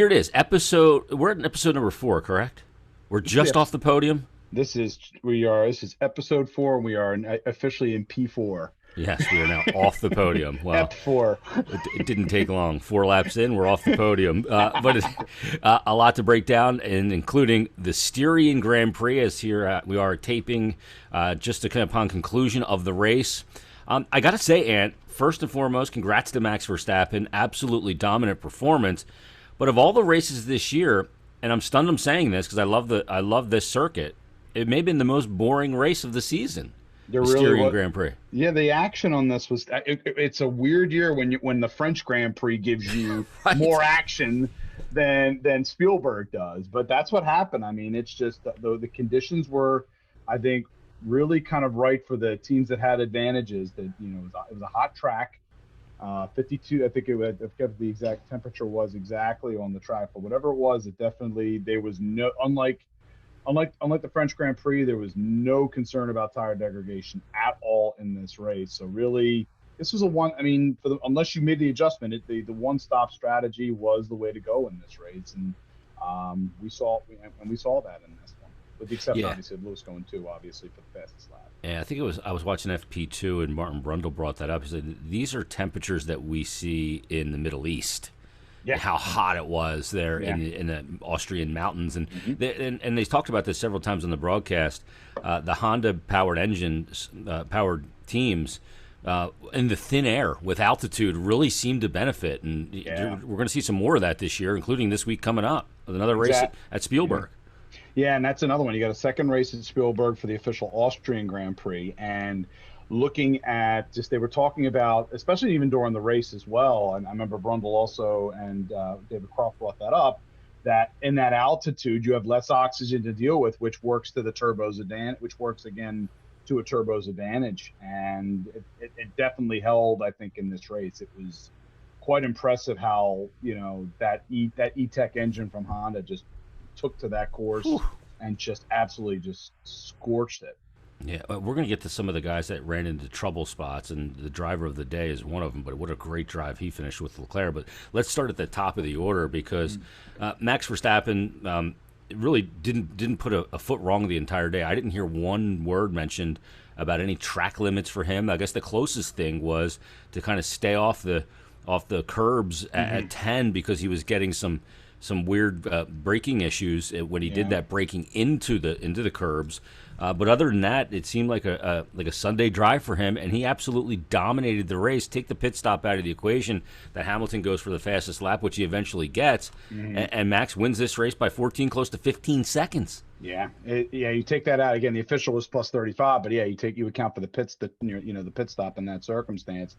Here it is. We're at episode number 4, correct? We're just Yep. off the podium. This is episode 4. We are officially in P4. Yes, we are now off the podium. Ep Well, 4. it didn't take long. 4 laps in, we're off the podium. But it's a lot to break down, and including the Styrian Grand Prix. As here we are taping just to come upon conclusion of the race. I got to say, Ant, first and foremost, congrats to Max Verstappen. Absolutely dominant performance. But of all the races this year, and I'm stunned I'm saying this because I love this circuit. It may have been the most boring race of the season, There the really Styrian was. Grand Prix. Yeah, the action on this was. It's a weird year when the French Grand Prix gives you Right. more action than Spielberg does. But that's what happened. I mean, it's just the conditions were, I think, really kind of right for the teams that had advantages. That it was a hot track. 52. I think I forget the exact temperature was exactly on the track, but whatever it was, it definitely there was no unlike the French Grand Prix, there was no concern about tire degradation at all in this race. So really, this was a one. I mean, unless you made the adjustment, the one stop strategy was the way to go in this race, and we saw that in this one, with the exception Yeah. obviously of Lewis going two, obviously for the fastest lap. Yeah, I was watching FP2 and Martin Brundle brought that up. He said these are temperatures that we see in the Middle East. Yeah, How hot it was there yeah. in the Austrian mountains, and Hmm. they talked about this several times on the broadcast. The Honda powered engines, powered teams. In the thin air with altitude really seem to benefit, and Yeah. we're going to see some more of that this year, including this week coming up with another race Exact. at Yeah. Spielberg. Yeah, and that's another one. You got a second race at Spielberg for the official Austrian Grand Prix, and looking at just they were talking about, especially even during the race as well. And I remember Brundle also and David Croft brought that up. That in that altitude you have less oxygen to deal with, which works to the turbo's advantage, which works again to a turbo's advantage. And it definitely held. I think in this race, it was quite impressive how that E-Tech engine from Honda just took to that course Whew. and just absolutely just scorched it. Yeah, we're going to get to some of the guys that ran into trouble spots, and the driver of the day is one of them. But what a great drive he finished with Leclerc. But let's start at the top of the order because Max Verstappen really didn't put a foot wrong the entire day. I didn't hear one word mentioned about any track limits for him. I guess the closest thing was to kind of stay off the curbs at 10 because he was getting some weird braking issues when he did Yeah. that braking into the curbs. But other than that, it seemed like a Sunday drive for him, and he absolutely dominated the race. Take the pit stop out of the equation, that Hamilton goes for the fastest lap, which he eventually gets, and Max wins this race by 14, close to 15 seconds. Yeah, you take that out again. The official was plus 35, but yeah, you account for the pits, the pit stop in that circumstance.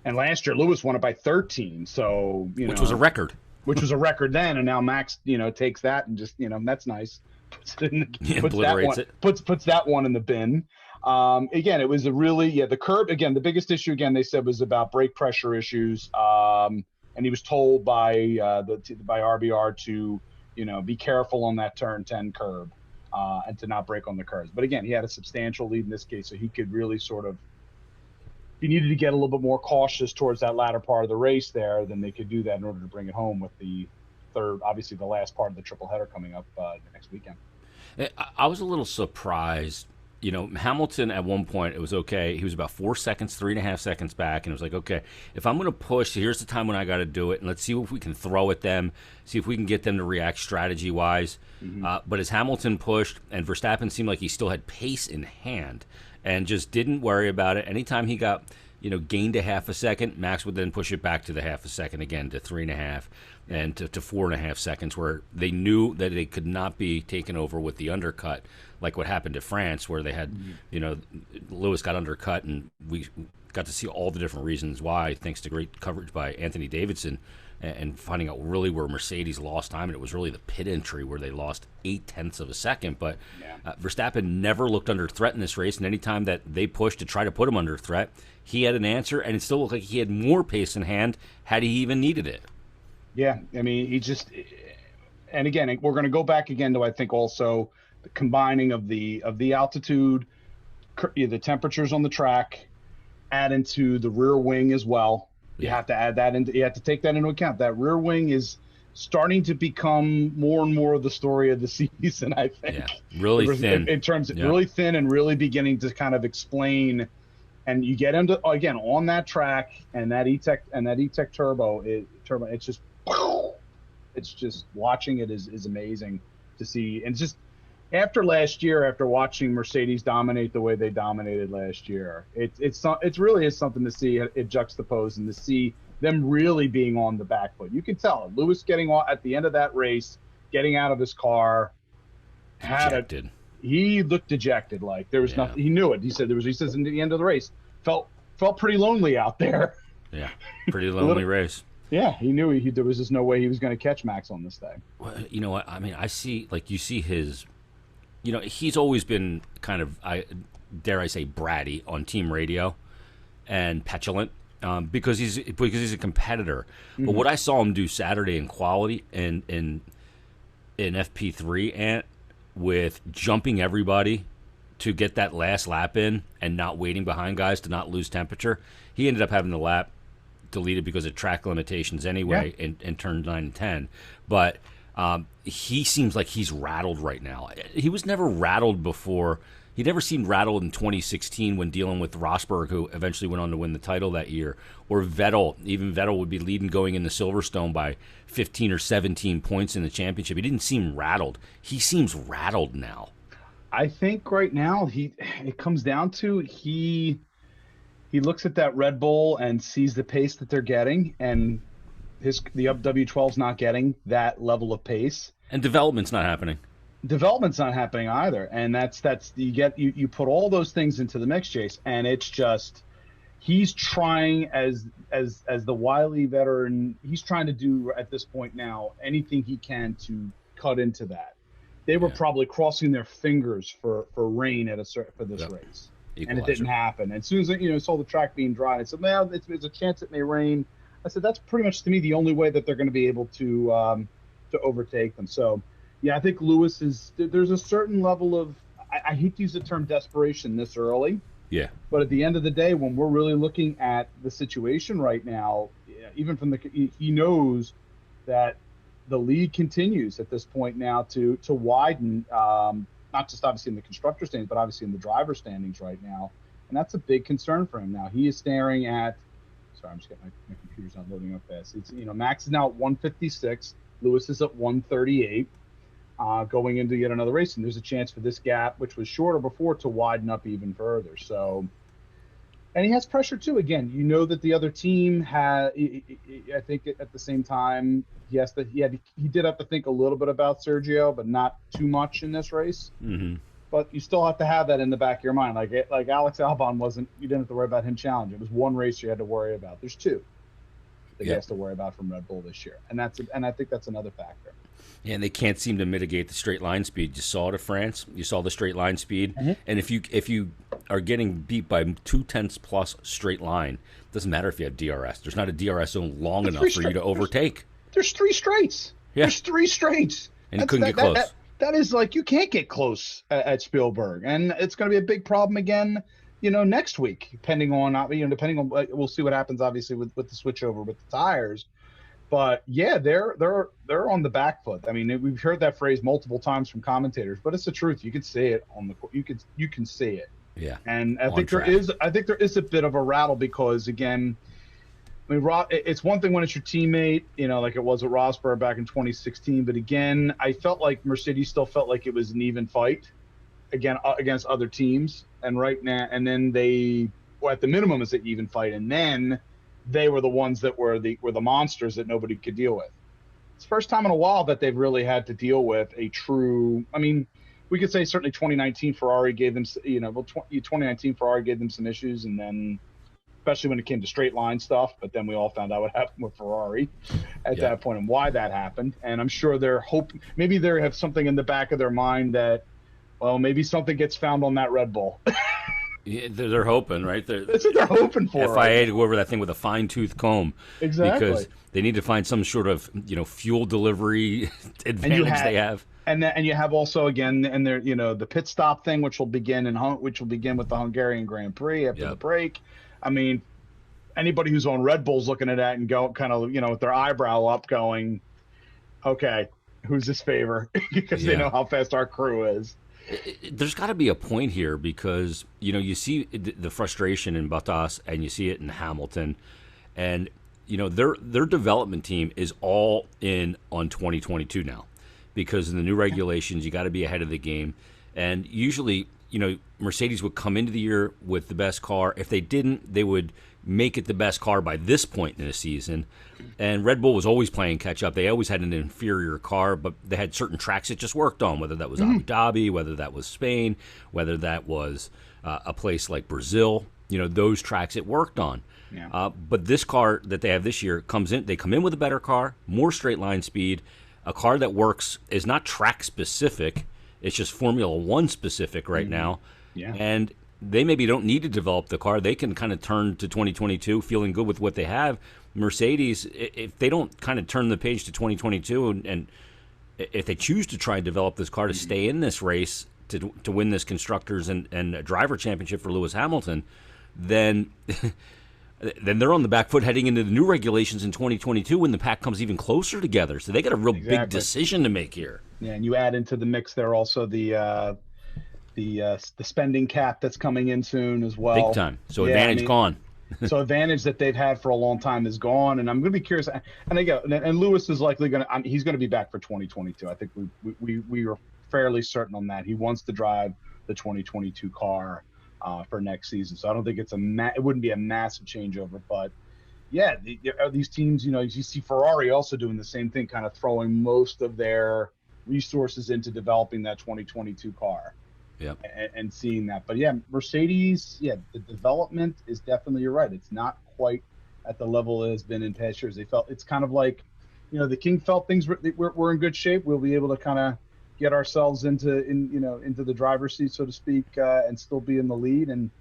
And last year Lewis won it by 13, so Which was a record. which was a record then, and now Max takes that and just that's nice. Puts it in Yeah, puts that obliterates one it. puts that one in the bin. Again, it was a really the curb again. The biggest issue again they said was about brake pressure issues. And he was told by RBR to be careful on that turn 10 curb and to not brake on the curves. But again, he had a substantial lead in this case, so he could really sort of. He needed to get a little bit more cautious towards that latter part of the race there, then they could do that in order to bring it home with the third, obviously the last part of the triple header coming up the next weekend. I was a little surprised. Hamilton at one point, it was okay. He was about 4 seconds, 3.5 seconds back, and it was like, okay, if I'm going to push, here's the time when I got to do it, and let's see if we can throw at them, see if we can get them to react strategy-wise. But as Hamilton pushed, and Verstappen seemed like he still had pace in hand, and just didn't worry about it. Anytime he got, gained a half a second, Max would then push it back to the half a second again to 3.5 and to 4.5 seconds, where they knew that they could not be taken over with the undercut, like what happened to France, where they had, Lewis got undercut, and we got to see all the different reasons why, thanks to great coverage by Anthony Davidson, and finding out really where Mercedes lost time, and it was really the pit entry where they lost 0.8 of a second. But Verstappen never looked under threat in this race, and anytime that they pushed to try to put him under threat, he had an answer, and it still looked like he had more pace in hand had he even needed it. Yeah, I mean, and again, we're going to go back again to I think also the combining of the altitude, the temperatures on the track, add into the rear wing as well. You Yeah. have to add that into. You have to take that into account. That rear wing is starting to become more and more of the story of the season, I think. Yeah, really thin. In terms of really thin and really beginning to kind of explain. And you get into, again, on that track and that E-Tech turbo, it's just watching it is amazing to see. And just after last year, after watching Mercedes dominate the way they dominated last year, it really is something to see it juxtaposed and to see them really being on the back foot. You can tell Lewis getting on at the end of that race, getting out of his car, he looked dejected. Like there was nothing. He knew it. He says in the end of the race, felt pretty lonely out there. Yeah, pretty lonely race. Yeah, he knew there was just no way he was going to catch Max on this thing. Well, you know what? I mean, you see his, he's always been kind of, dare I say, bratty on team radio and petulant. Because he's a competitor. Mm-hmm. But what I saw him do Saturday in quality and in FP3 with jumping everybody to get that last lap in and not waiting behind guys to not lose temperature, he ended up having the lap deleted because of track limitations anyway in turns 9 and 10. But he seems like he's rattled right now. He was never rattled before. He never seemed rattled in 2016 when dealing with Rosberg, who eventually went on to win the title that year, or Vettel. Even Vettel would be leading going into Silverstone by 15 or 17 points in the championship. He didn't seem rattled. He seems rattled now. I think right now it comes down to he looks at that Red Bull and sees the pace that they're getting, and the W12's not getting that level of pace, and development's not happening. Development's not happening either, and that's you put all those things into the mix, Chase, and it's just he's trying as the wily veteran, he's trying to do at this point now anything he can to cut into that. They were probably crossing their fingers for rain for this race, Equalizer. And it didn't happen. And as soon as saw the track being dry, I said, "Well, there's a chance it may rain." I said, "That's pretty much to me the only way that they're going to be able to overtake them." So. Yeah, I think Lewis there's a certain level of, I hate to use the term desperation this early. Yeah. But at the end of the day, when we're really looking at the situation right now, even from he knows that the lead continues at this point now to widen, not just obviously in the constructor standings, but obviously in the driver standings right now. And that's a big concern for him now. He is staring at, sorry, I'm just getting my computer's not loading up fast. It's, Max is now at 156. Lewis is at 138. Going into yet another race, and there's a chance for this gap, which was shorter before, to widen up even further. So, and he has pressure too. Again, that the other team had. I think at the same time, he did have to think a little bit about Sergio, but not too much in this race. Mm-hmm. But you still have to have that in the back of your mind. Like Alex Albon wasn't. You didn't have to worry about him challenging. It was one race you had to worry about. There's two that he has to worry about from Red Bull this year, and I think that's another factor. Yeah, and they can't seem to mitigate the straight line speed. You saw it at France. You saw the straight line speed. Mm-hmm. And if you are getting beat by 2/10 plus straight line, it doesn't matter if you have DRS. There's not a DRS zone long enough for you to overtake. There's three straights. Yeah. There's three straights. And you couldn't get close. That is like, you can't get close at Spielberg. And it's going to be a big problem again, next week, depending on we'll see what happens, obviously, with the switchover with the tires. But yeah, they're on the back foot. I mean, we've heard that phrase multiple times from commentators, but it's the truth. You can see it you can see it. Yeah. And I think there is a bit of a rattle because, again, I mean, it's one thing when it's your teammate, like it was at Rosberg back in 2016. But again, I felt like Mercedes still felt like it was an even fight again against other teams. And right now, and then at the minimum, it's an even fight, and then they were the ones that were the monsters that nobody could deal with. It's the first time in a while that they've really had to deal with a true. I mean, we could say certainly 2019 Ferrari gave them, 2019 Ferrari gave them some issues, and then especially when it came to straight line stuff. But then we all found out what happened with Ferrari at that point and why that happened. And I'm sure maybe they have something in the back of their mind that, well, maybe something gets found on that Red Bull. Yeah, they're hoping, right? That's what they're hoping for. FIA to go over that thing with a fine-tooth comb. Exactly. Because they need to find some sort of, fuel delivery advantage they have. And you have also, again, and there, the pit stop thing, which will begin with the Hungarian Grand Prix after the break. I mean, anybody who's on Red Bull's looking at that and go kind of, with their eyebrow up going, okay, who's his favor? Because they Yeah. know how fast our crew is. There's got to be a point here because you see the frustration in Bottas and you see it in Hamilton, and their development team is all in on 2022 now because in the new regulations you got to be ahead of the game, and usually Mercedes would come into the year with the best car. If they didn't, they would make it the best car by this point in the season. And Red Bull was always playing catch up. They always had an inferior car, but they had certain tracks it just worked on, whether that was Abu Dhabi, whether that was Spain, whether that was a place like Brazil. Those tracks it worked on. Yeah. But this car that they have this year they come in with a better car, more straight line speed, a car that works, is not track specific. It's just Formula One specific right now. Yeah. And they maybe don't need to develop the car. They can kind of turn to 2022 feeling good with what they have. Mercedes, if they don't kind of turn the page to 2022 and if they choose to try and develop this car to stay in this race to win this constructors and driver championship for Lewis Hamilton, then they're on the back foot heading into the new regulations in 2022 when the pack comes even closer together. So they got a real big decision to make here. Yeah, and you add into the mix there also the spending cap that's coming in soon as well. Big time. So advantage gone. So advantage that they've had for a long time is gone, and I'm going to be curious. And again, and Lewis is likely going to. He's going to be back for 2022. I think we are fairly certain on that. He wants to drive the 2022 car for next season. So I don't think it wouldn't be a massive changeover. But yeah, these teams, you see Ferrari also doing the same thing, kind of throwing most of their resources into developing that 2022 car. Yeah, and seeing that. But yeah, Mercedes, the development is definitely, you're right. It's not quite at the level it has been in past years. They felt it's kind of like, the King felt things were in good shape. We'll be able to kind of get ourselves into the driver's seat, so to speak, and still be in the lead. And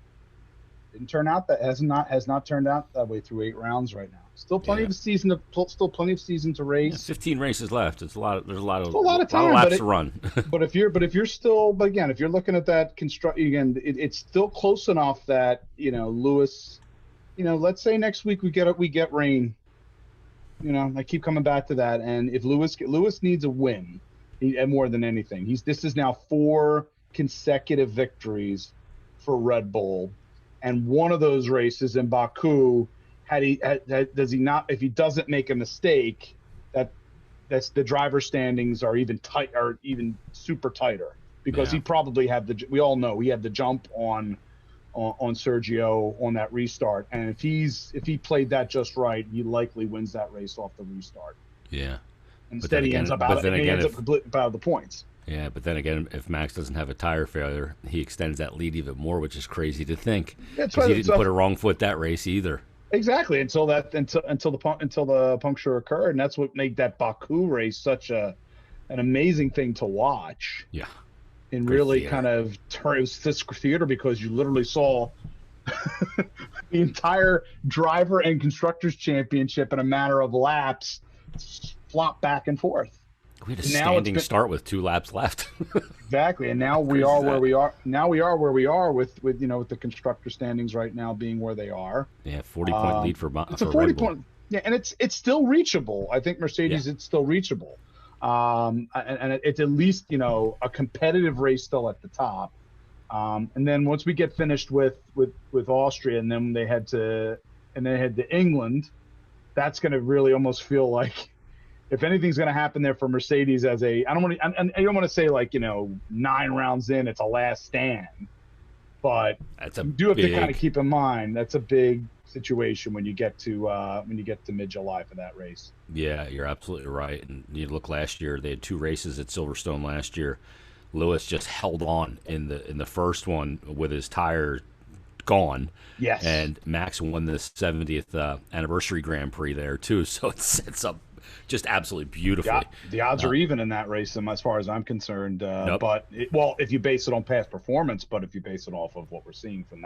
didn't turn out that has not turned out that way through 8 rounds right now. Still plenty of season to race. Yeah, 15 races left. There's a lot of time, laps to run. but if you're again, if you're looking at that construct again, it's still close enough that Lewis, let's say next week we get rain. I keep coming back to that, and if Lewis needs a win, and more than anything, this is now 4 consecutive victories for Red Bull, and one of those races in Baku. Does he not? If he doesn't make a mistake, that's the driver standings are even super tighter because he probably we all know he had the jump on Sergio on that restart, and if he played that just right, he likely wins that race off the restart. Yeah. Instead, he ends up out of the points. Yeah, but then again, if Max doesn't have a tire failure, he extends that lead even more, which is crazy to think. Because he didn't put a wrong foot that race either. Exactly, until the puncture occurred, and that's what made that Baku race such an amazing thing to watch. Yeah, and really kind of it was this theater because you literally saw the entire driver and constructors championship in a matter of laps flop back and forth. We had a standing start with 2 laps left. Exactly, and now we are where we are. Now we are where we are with the constructor standings right now being where they are. Yeah, 40-point lead for it's a 40-point. Yeah, and it's still reachable. I think Mercedes, it's still reachable, and it's at least a competitive race still at the top. And then once we get finished with Austria, and then they head to England, that's going to really almost feel like, if anything's going to happen there for Mercedes I don't want to say 9 rounds in, it's a last stand, but you do have to kind of keep in mind that's a big situation when you get to mid-July for that race. Yeah, you're absolutely right. And you look last year, they had 2 races at Silverstone last year. Lewis just held on in the first one with his tire gone. Yes. And Max won the 70th anniversary Grand Prix there too, so it sets up just absolutely beautifully. Yeah, the odds are even in that race, as far as I'm concerned. But if you base it on past performance, but if you base it off of what we're seeing from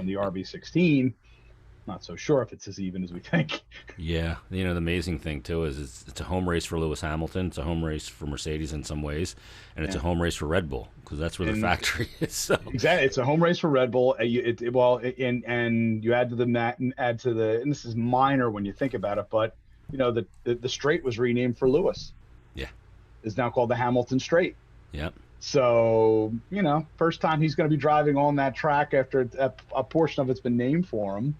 the RB16, not so sure if it's as even as we think. Yeah, the amazing thing too is it's a home race for Lewis Hamilton. It's a home race for Mercedes in some ways, and it's a home race for Red Bull because that's where the factory is. So. Exactly, it's a home race for Red Bull. And you add to the, and this is minor when you think about it, but the straight was renamed for Lewis. is now called the Hamilton Straight. Yep. So, first time he's going to be driving on that track after a portion of it's been named for him.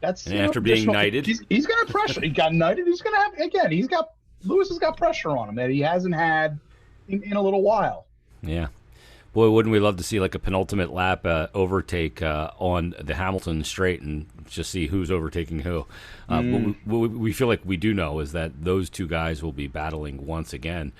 That's, And after being additional. knighted, He's going to pressure. He got knighted. He's going to have, again, Lewis has got pressure on him that he hasn't had in a little while. yeah. Boy, wouldn't we love to see like a penultimate lap overtake on the Hamilton Straight and just see who's overtaking who. What we feel like we do know is that those two guys will be battling once again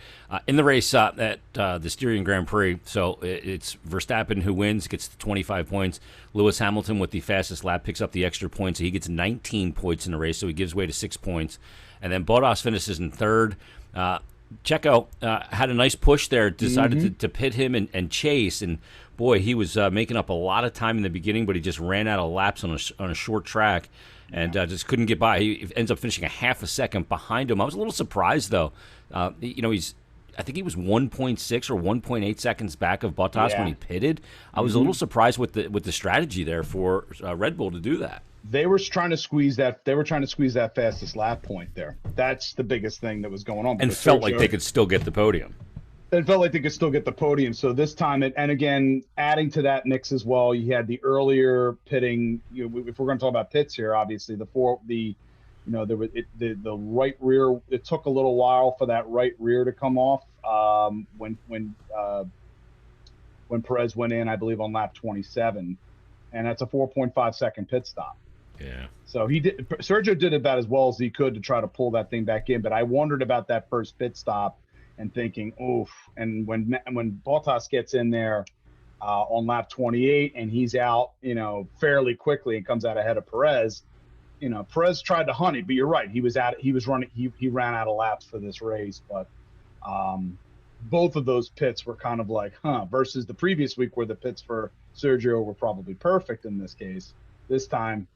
in the race at the Styrian Grand Prix. So it's Verstappen who wins, gets the 25 points. Lewis Hamilton with the fastest lap picks up the extra points. So he gets 19 points in the race, so he gives way to 6 points. And then Bottas finishes in third. Checo had a nice push there, decided to pit him and chase, and boy, he was making up a lot of time in the beginning, but he just ran out of laps on a short track and just couldn't get by. He ends up finishing a half a second behind him. I was a little surprised, though. I think he was 1.6 or 1.8 seconds back of Bottas when he pitted. I was a little surprised with the strategy there for Red Bull to do that. They were trying to squeeze that. They were trying to squeeze that fastest lap point there. That's the biggest thing that was going on. And felt like they could still get the podium. It felt like they could still get the podium. So this time, and again, adding to that mix as well, you had the earlier pitting. If we're going to talk about pits here, obviously there was the right rear. It took a little while for that right rear to come off when Perez went in, I believe, on lap 27, and that's a 4.5 second pit stop. Yeah. So Sergio did about as well as he could to try to pull that thing back in, but I wondered about that first pit stop and thinking, oof. And when Bottas gets in there on lap 28 and he's out, fairly quickly and comes out ahead of Perez, Perez tried to hunt it, but you're right. He ran out of laps for this race, but both of those pits were kind of like, versus the previous week where the pits for Sergio were probably perfect in this case. This time,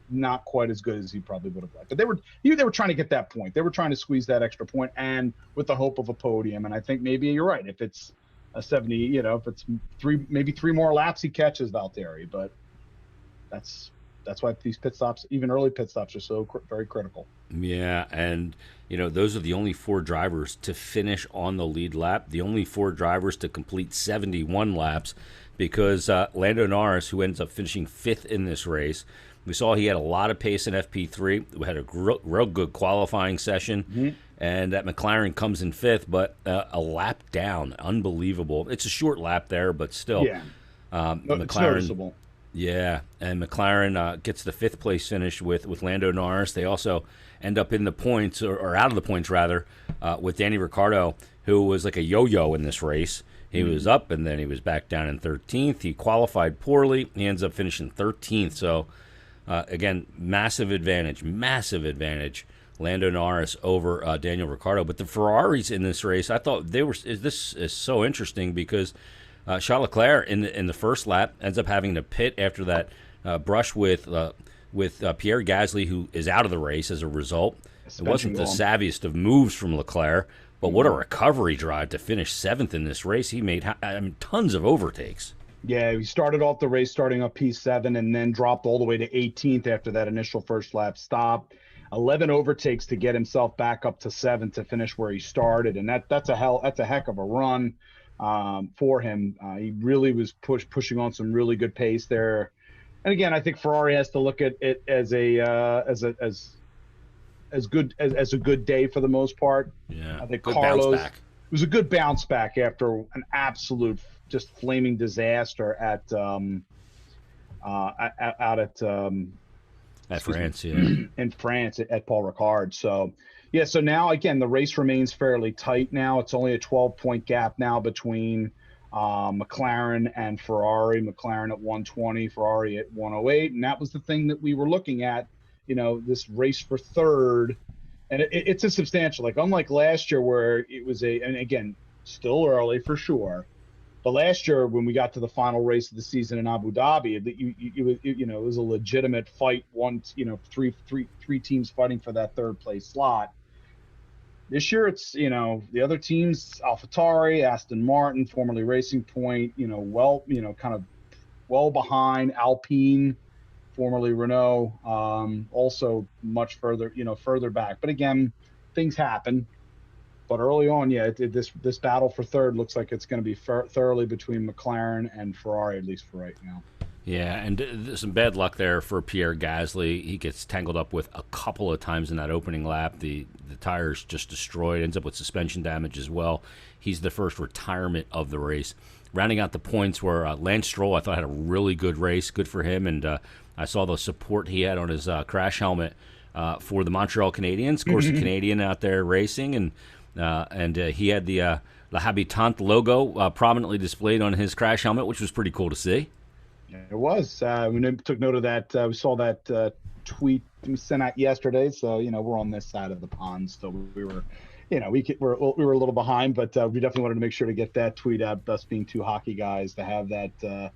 not quite as good as he probably would have liked. But they were trying to get that point. They were trying to squeeze that extra point, and with the hope of a podium. And I think maybe you're right. If it's a 70, if it's maybe three more laps, he catches Valtteri. But that's why these pit stops, even early pit stops, are so very critical. Yeah, and those are the only 4 drivers to finish on the lead lap. The only 4 drivers to complete 71 laps, because Lando Norris, who ends up finishing 5th in this race. We saw he had a lot of pace in FP3. We had a real good qualifying session, and that McLaren comes in 5th, but a lap down. Unbelievable. It's a short lap there, but still. Yeah, McLaren, it's noticeable. Yeah, and McLaren gets the 5th place finish with Lando Norris. They also end up in the points, or out of the points, rather, with Danny Ricciardo, who was like a yo-yo in this race. He was up, and then he was back down in 13th. He qualified poorly. He ends up finishing 13th, so... again, massive advantage. Lando Norris over Daniel Ricciardo. But the Ferraris in this race, I thought this is so interesting because Charles Leclerc in the first lap ends up having to pit after that brush with Pierre Gasly, who is out of the race as a result. It wasn't the savviest of moves from Leclerc, but what a recovery drive to finish 7th in this race. He made tons of overtakes. Yeah, he started off the race starting up P7 and then dropped all the way to 18th after that initial first lap stop. 11 overtakes to get himself back up to 7th to finish where he started, and that's a heck of a run for him. He really was pushing on some really good pace there. And again, I think Ferrari has to look at it as a good day for the most part. Yeah, I think good Carlos bounce back. It was a good bounce back after an absolute just flaming disaster at France, in France at Paul Ricard. So now again the race remains fairly tight now. It's only a 12-point gap now between McLaren and Ferrari. McLaren at 120, Ferrari at 108, and that was the thing that we were looking at. This race for third, and it's a substantial. Like unlike last year where it was and again still early for sure. But last year, when we got to the final race of the season in Abu Dhabi, it was a legitimate fight. Three teams fighting for that third place slot. This year, it's the other teams: AlphaTauri, Aston Martin, formerly Racing Point. Kind of well behind Alpine, formerly Renault. Also much further back. But again, things happen. But early on, yeah, this battle for third looks like it's going to be thoroughly between McLaren and Ferrari, at least for right now. Yeah, and there's some bad luck there for Pierre Gasly. He gets tangled up with a couple of times in that opening lap. The tires just destroyed, ends up with suspension damage as well. He's the first retirement of the race. Rounding out the points were Lance Stroll, I thought had a really good race, good for him, and I saw the support he had on his crash helmet for the Montreal Canadiens. Of course, a Canadian out there racing, and he had the Le Habitant logo prominently displayed on his crash helmet, which was pretty cool to see. Yeah, it was. We took note of that. We saw that tweet we sent out yesterday. So we're on this side of the pond, so we were, we were a little behind, but we definitely wanted to make sure to get that tweet out. Us being two hockey guys, to have that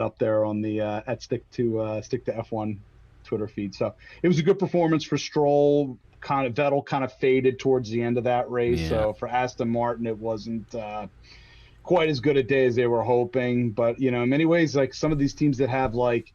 up there on the at Stick to F1 Twitter feed. So it was a good performance for Stroll. Vettel kind of faded towards the end of that race. Yeah. So for Aston Martin, it wasn't quite as good a day as they were hoping. But in many ways, like some of these teams that have like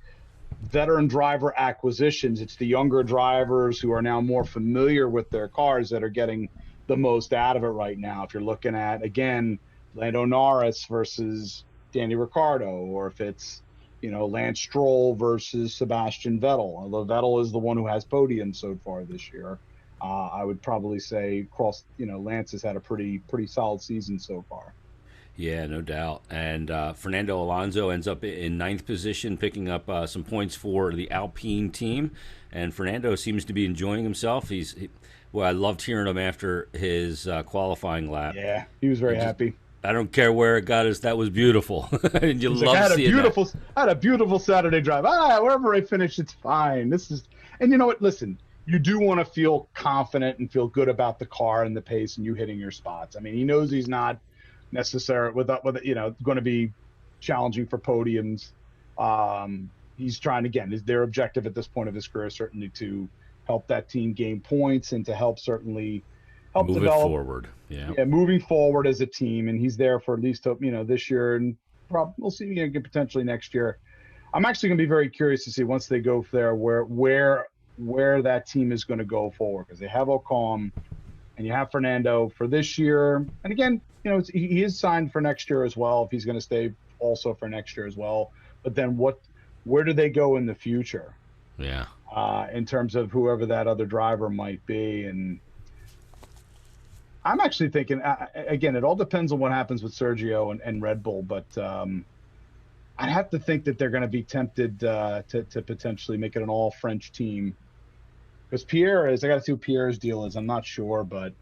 veteran driver acquisitions, it's the younger drivers who are now more familiar with their cars that are getting the most out of it right now. If you're looking at, again, Lando Norris versus Danny Ricciardo, or if it's Lance Stroll versus Sebastian Vettel, although Vettel is the one who has podium so far this year. I would probably say Lance has had a pretty solid season so far. Yeah, no doubt. And Fernando Alonso ends up in ninth position, picking up some points for the Alpine team. And Fernando seems to be enjoying himself. I loved hearing him after his qualifying lap. Yeah, he was very happy. I don't care where it got us. That was beautiful. And you love seeing that. I had a beautiful Saturday drive. Wherever I finish, it's fine. And you know what? Listen, you do want to feel confident and feel good about the car and the pace and you hitting your spots. I mean, he knows he's not necessarily going to be challenging for podiums. He's trying, again, their objective at this point of his career certainly to help that team gain points and to help move develop, it forward. Yeah, moving forward as a team, and he's there for at least this year, and we'll see potentially next year. I'm actually going to be very curious to see once they go there where that team is going to go forward, because they have Ocon and you have Fernando for this year, and again, he is signed for next year as well if he's going to stay also for next year as well. But then where do they go in the future? Yeah, in terms of whoever that other driver might be. And I'm actually thinking, again, it all depends on what happens with Sergio and Red Bull, but I'd have to think that they're going to be tempted to potentially make it an all-French team. Because I got to see what Pierre's deal is. I'm not sure, but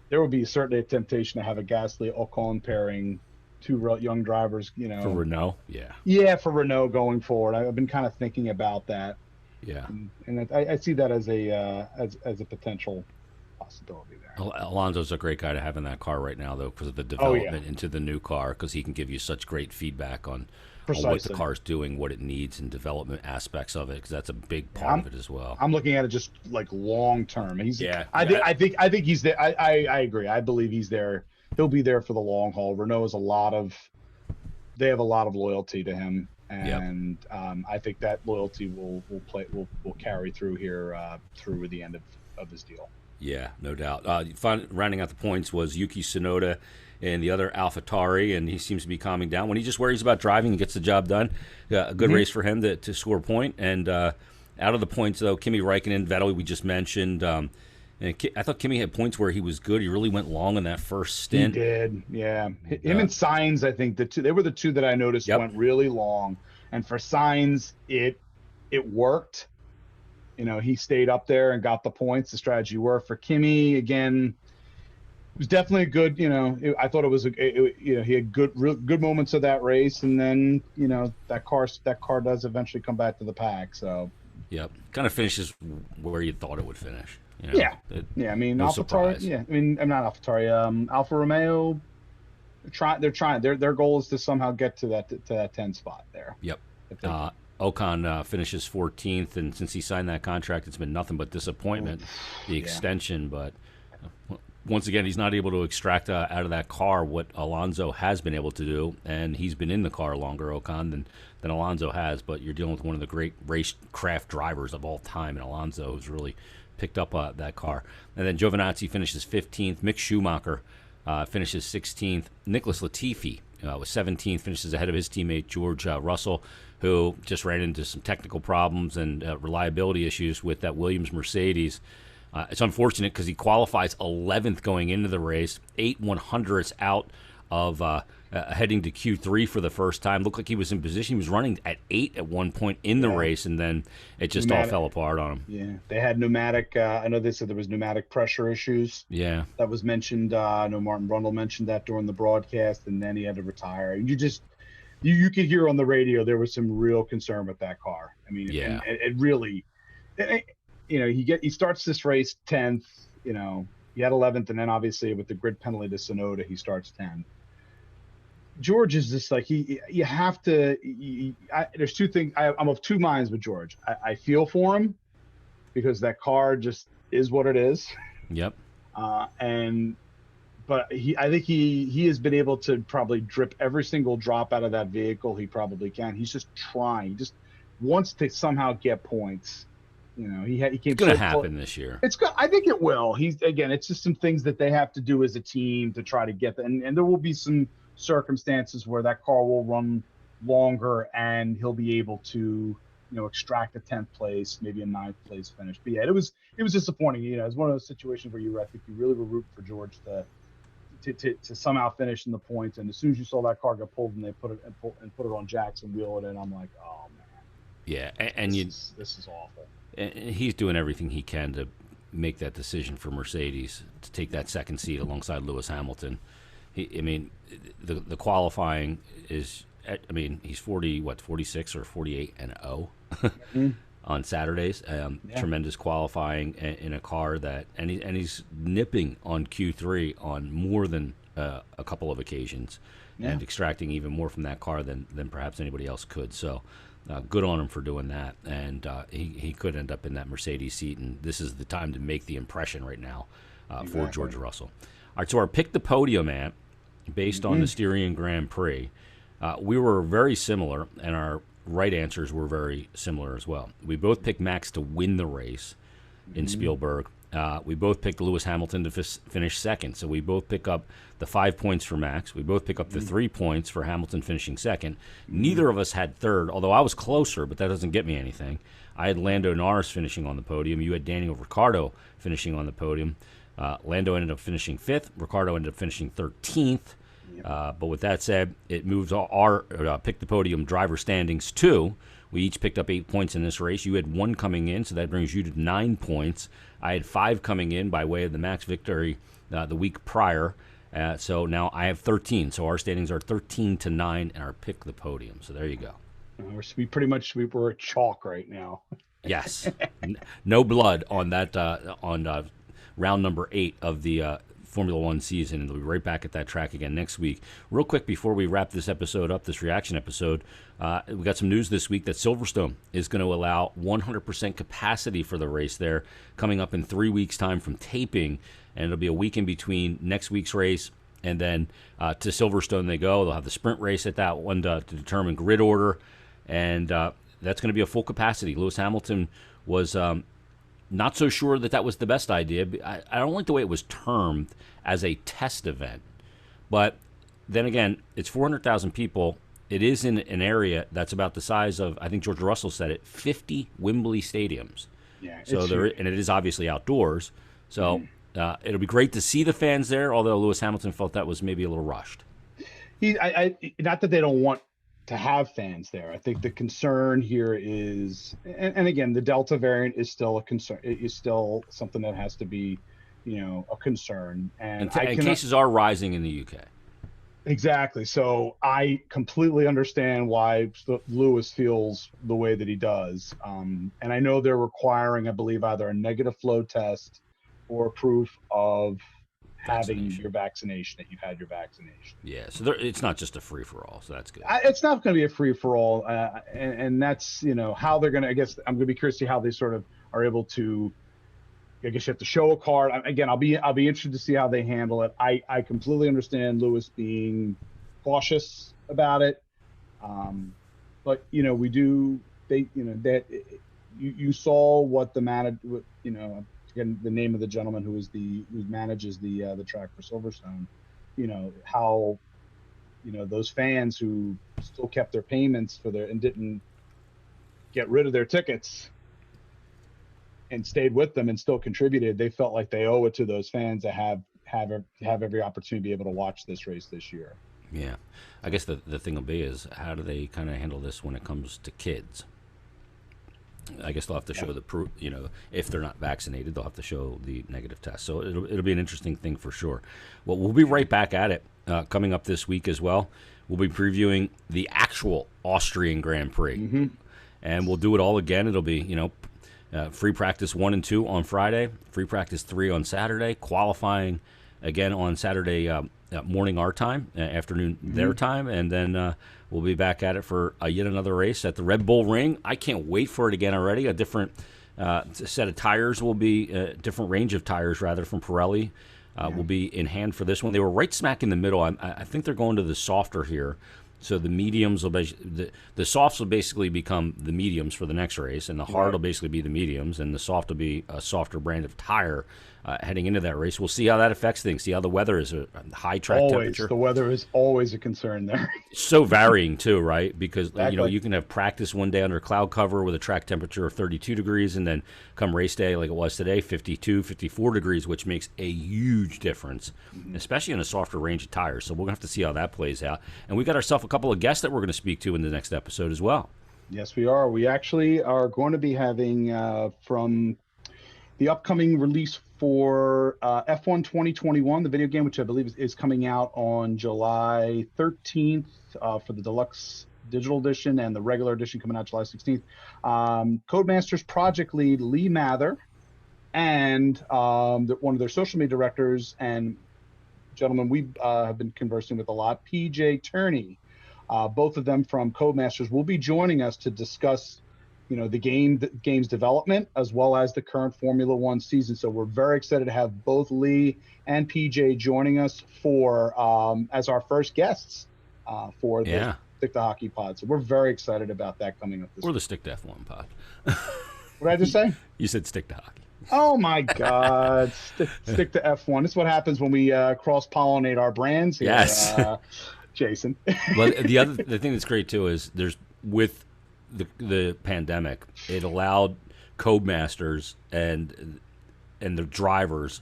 there would be certainly a temptation to have a Gasly-Ocon pairing, two young drivers, For Renault, yeah. Yeah, for Renault going forward. I've been kind of thinking about that. Yeah. And I see that as a potential possibility there. Alonso's a great guy to have in that car right now, though, because of the development into the new car, because he can give you such great feedback on what the car's doing, what it needs, and development aspects of it, because that's a big part of it as well. I'm looking at it just like long term. I think he's there. I agree. I believe he's there. He'll be there for the long haul. Renault has they have a lot of loyalty to him, and I think that loyalty will carry through here through the end of his deal. Yeah, no doubt. Rounding out the points was Yuki Tsunoda and the other AlphaTauri, and he seems to be calming down. When he just worries about driving, he gets the job done. A good race for him to score a point. And out of the points, though, Kimi Räikkönen, Vettel, we just mentioned. And I thought Kimi had points where he was good. He really went long in that first stint. He did, yeah. Him and Sainz, I think, they were the two that I noticed went really long. And for Sainz, it worked. He stayed up there and got the points. The strategy worked. For Kimi, again, it was definitely a good. I thought it was he had good moments of that race, and then that car does eventually come back to the pack. So kind of finishes where you thought it would finish. I mean, no AlphaTauri. Yeah, I mean, I'm not AlphaTauri. Alfa Romeo. They're trying. Their goal is to somehow get to that 10 spot there. Yep. Ocon finishes 14th, and since he signed that contract, it's been nothing but disappointment, the extension. But once again, he's not able to extract out of that car what Alonso has been able to do, and he's been in the car longer, Ocon, than Alonso has. But you're dealing with one of the great racecraft drivers of all time, and Alonso, who's really picked up that car. And then Giovinazzi finishes 15th. Mick Schumacher finishes 16th. Nicholas Latifi was 17th, finishes ahead of his teammate George Russell, who just ran into some technical problems and reliability issues with that Williams Mercedes. It's unfortunate because he qualifies 11th going into the race, 8/100ths out of heading to Q3 for the first time. Looked like he was in position. He was running at 8 at one point in the race, and then it just all fell apart on him. Yeah, they had pneumatic. I know they said there was pneumatic pressure issues. Yeah, that was mentioned. I know Martin Brundle mentioned that during the broadcast, and then he had to retire. You could hear on the radio there was some real concern with that car. I mean, yeah, it really, he starts this race 10th. He had 11th, and then obviously with the grid penalty to Sonoda, he starts 10th. George is just like you have to. There's two things. I'm of two minds with George. I feel for him because that car just is what it is. Yep. But I think he has been able to probably drip every single drop out of that vehicle he probably can. He's just trying. He just wants to somehow get points. He came. It's going to happen this year. It's good. I think it will. It's just some things that they have to do as a team to try to get that. And there will be some circumstances where that car will run longer and he'll be able to, extract a 10th place, maybe a 9th place finish. But yeah, it was disappointing. It was one of those situations where I think you really were rooting for George to somehow finish in the points. And as soon as you saw that car get pulled and they put it on Jack's and wheel it in, I'm like, oh man. Yeah, this is awful. And he's doing everything he can to make that decision for Mercedes to take that second seat alongside Lewis Hamilton. The qualifying is, he's 46 or 48-0 on Saturdays. Tremendous qualifying in a car and he's nipping on Q3 on more than a couple of occasions and extracting even more from that car than perhaps anybody else could. So good on him for doing that. And he could end up in that Mercedes seat, and this is the time to make the impression right now for George Russell. All right, so our pick the podium ant, based on the Styrian Grand Prix, we were very similar, and our right answers were very similar as well. We both picked Max to win the race in Spielberg. We both picked Lewis Hamilton to finish second, so we both pick up the 5 points for Max. We both pick up the 3 points for Hamilton finishing second. Neither of us had third, although I was closer, but that doesn't get me anything. I had Lando Norris finishing on the podium. You had Daniel Ricciardo finishing on the podium. Lando ended up finishing 5th. Ricciardo ended up finishing 13th. But with that said, it moves our pick the podium driver standings to. We each picked up 8 points in this race. You had 1 coming in, so that brings you to 9 points. I had 5 coming in by way of the Max victory the week prior. So now I have 13. So our standings are 13-9 and our pick the podium. So there you go. We're at chalk right now. Yes. No blood on that on round number 8 of the Formula One season, and we'll be right back at that track again next week. Real quick, before we wrap this episode up, this reaction episode, we got some news this week that Silverstone is going to allow 100% capacity for the race there, coming up in 3 weeks' time from taping, and it'll be a week in between next week's race, and then to Silverstone they go. They'll have the sprint race at that one to determine grid order, and that's going to be a full capacity. Lewis Hamilton was not so sure that was the best idea. I don't like the way it was termed as a test event. But then again, it's 400,000 people. It is in an area that's about the size of, I think George Russell said it, 50 Wembley stadiums. Yeah. So and it is obviously outdoors. So it'll be great to see the fans there, although Lewis Hamilton felt that was maybe a little rushed. Not that they don't want to have fans there. I think the concern here is, and again, the Delta variant is still a concern. It is still something that has to be, a concern. And cases are rising in the UK. Exactly. So I completely understand why Lewis feels the way that he does. And I know they're requiring, I believe, either a negative flow test or proof of having your vaccination, that you've had your vaccination. Yeah, so it's not just a free-for-all, so that's good. It's not going to be a free-for-all, and that's, how they're going to, I guess, I'm going to be curious to see how they sort of are able to, I guess you have to show a card. Again, I'll be interested to see how they handle it. I completely understand Lewis being cautious about it, but, you saw what the manager, forgetting the name of the gentleman who manages the track for Silverstone. How those fans who still kept their payments and didn't get rid of their tickets and stayed with them and still contributed, they felt like they owe it to those fans to have every opportunity to be able to watch this race this year. Yeah. I guess the thing will be is, how do they kind of handle this when it comes to kids? I guess they'll have to show the proof, if they're not vaccinated, they'll have to show the negative test. So it'll be an interesting thing for sure. Well, we'll be right back at it coming up this week as well. We'll be previewing the actual Austrian Grand Prix. And we'll do it all again. It'll be, free practice 1 and 2 on Friday, free practice 3 on Saturday, qualifying again on Saturday morning our time, afternoon their time, and then we'll be back at it for yet another race at the Red Bull Ring. I can't wait for it again already. A different set of tires will be, a different range of tires rather, from Pirelli will be in hand for this one. They were right smack in the middle. I think they're going to the softer here. So the mediums will the softs will basically become the mediums for the next race, and the hard will basically be the mediums, and the soft will be a softer brand of tire heading into that race. We'll see how that affects things. See how the weather is, a high track temperature. The weather is always a concern there. So varying too, right? Because you can have practice one day under cloud cover with a track temperature of 32 degrees, and then come race day, like it was today, 52, 54 degrees, which makes a huge difference, especially in a softer range of tires. So we're going to have to see how that plays out. And we got ourselves a couple of guests that we're going to speak to in the next episode as well. Yes, we are. We actually are going to be having from the upcoming release for F1 2021, the video game, which I believe is coming out on July 13th for the deluxe digital edition, and the regular edition coming out July 16th. Codemasters project lead Lee Mather and one of their social media directors and gentleman we have been conversing with a lot, PJ Turney. Both of them from Codemasters will be joining us to discuss the game's development, as well as the current Formula One season. So we're very excited to have both Lee and PJ joining us for as our first guests for the Stick to Hockey pod. So we're very excited about that coming up this week. Or the Stick to F1 pod. What did I just say? You said Stick to Hockey. Oh my God. Stick to F1. This is what happens when we cross-pollinate our brands here, yes. Jason. Well, the thing that's great too is with the pandemic, it allowed Codemasters and the drivers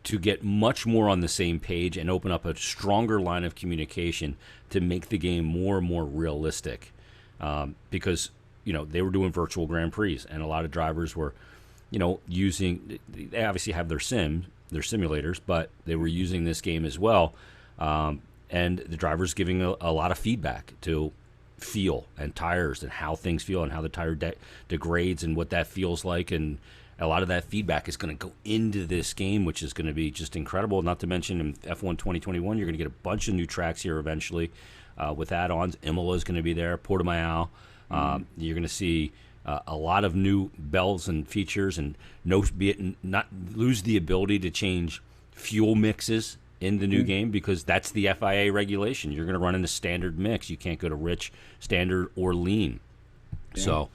to get much more on the same page and open up a stronger line of communication to make the game more and more realistic. Because they were doing virtual Grand Prix, and a lot of drivers were using, they obviously have their simulators, but they were using this game as well, and the drivers giving a lot of feedback to feel and tires and how things feel and how the tire degrades and what that feels like, and a lot of that feedback is going to go into this game, which is going to be just incredible. Not to mention in F1 2021, you're going to get a bunch of new tracks here eventually with add-ons. Imola is going to be there, Portimao. You're going to see a lot of new bells and features, and not lose the ability to change fuel mixes in the new game, because that's the FIA regulation. You're going to run in a standard mix. You can't go to rich, standard, or lean. Yeah. So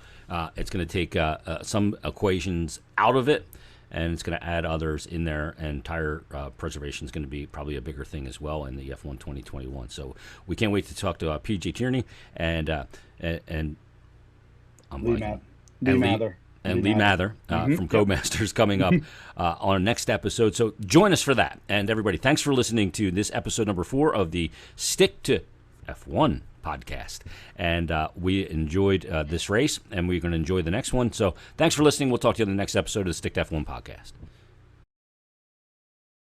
it's going to take some equations out of it, and it's going to add others in there, and tire preservation is going to be probably a bigger thing as well in the F1 2021. So we can't wait to talk to PJ Tierney and Lee Mather from Codemasters coming up on our next episode. So join us for that. And everybody, thanks for listening to this episode number 4 of the Stick to F1 podcast. And we enjoyed this race, and we're going to enjoy the next one. So thanks for listening. We'll talk to you on the next episode of the Stick to F1 podcast.